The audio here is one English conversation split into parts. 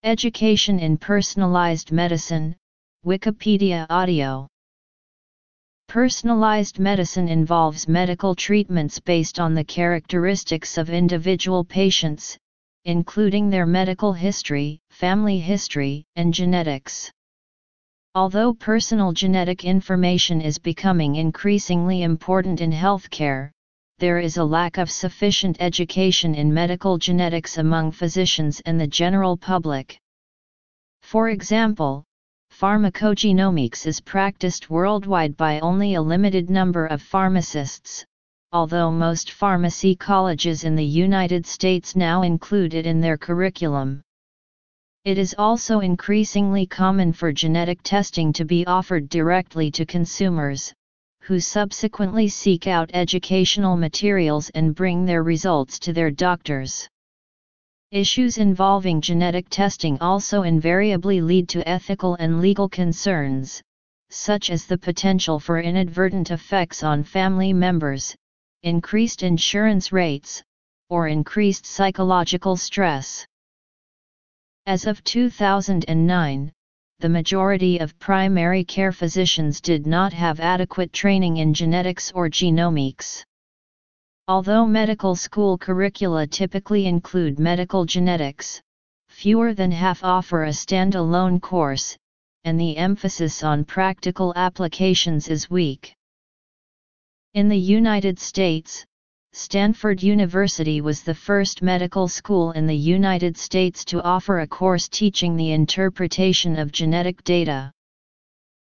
Education in Personalized Medicine, Wikipedia Audio. Personalized medicine involves medical treatments based on the characteristics of individual patients, including their medical history, family history, and genetics. Although personal genetic information is becoming increasingly important in healthcare, there is a lack of sufficient education in medical genetics among physicians and the general public. For example, pharmacogenomics is practiced worldwide by only a limited number of pharmacists, although most pharmacy colleges in the United States now include it in their curriculum. It is also increasingly common for genetic testing to be offered directly to consumers, who subsequently seek out educational materials and bring their results to their doctors. Issues involving genetic testing also invariably lead to ethical and legal concerns, such as the potential for inadvertent effects on family members, increased insurance rates, or increased psychological stress. As of 2009, the majority of primary care physicians did not have adequate training in genetics or genomics. Although medical school curricula typically include medical genetics, fewer than half offer a standalone course, and the emphasis on practical applications is weak. In the United States, Stanford University was the first medical school in the United States to offer a course teaching the interpretation of genetic data.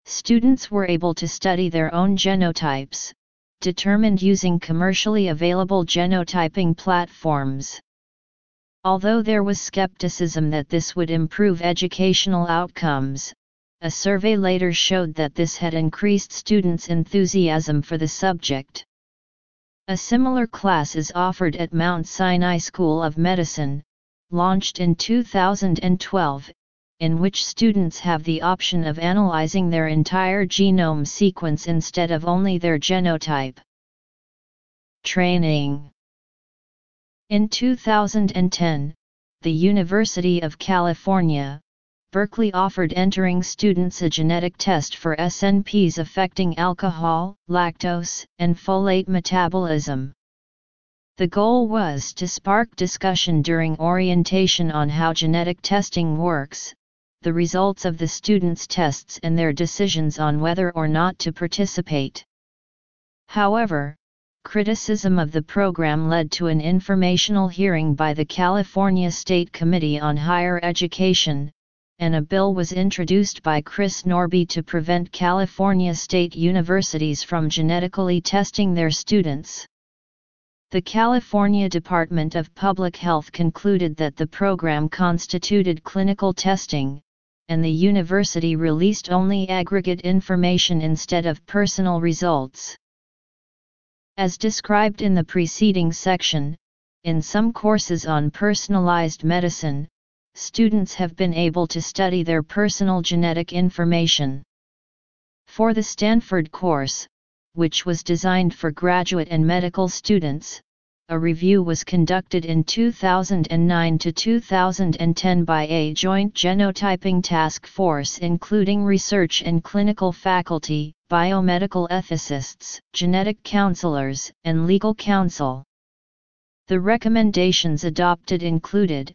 Students were able to study their own genotypes, determined using commercially available genotyping platforms. Although there was skepticism that this would improve educational outcomes, a survey later showed that this had increased students' enthusiasm for the subject. A similar class is offered at Mount Sinai School of Medicine, launched in 2012, in which students have the option of analyzing their entire genome sequence instead of only their genotype. Training. In 2010, the University of California, Berkeley offered entering students a genetic test for SNPs affecting alcohol, lactose, and folate metabolism. The goal was to spark discussion during orientation on how genetic testing works, the results of the students' tests and their decisions on whether or not to participate. However, criticism of the program led to an informational hearing by the California State Committee on Higher Education, and a bill was introduced by Chris Norby to prevent California state universities from genetically testing their students. The California Department of Public Health concluded that the program constituted clinical testing, and the university released only aggregate information instead of personal results. As described in the preceding section, in some courses on personalized medicine, students have been able to study their personal genetic information. For the Stanford course, which was designed for graduate and medical students, a review was conducted in 2009 to 2010 by a joint genotyping task force including research and clinical faculty, biomedical ethicists, genetic counselors, and legal counsel. The recommendations adopted included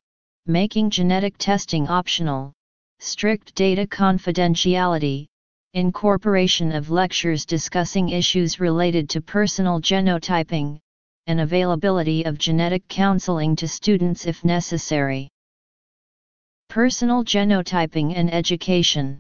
making genetic testing optional, strict data confidentiality, incorporation of lectures discussing issues related to personal genotyping, and availability of genetic counseling to students if necessary. Personal genotyping and education.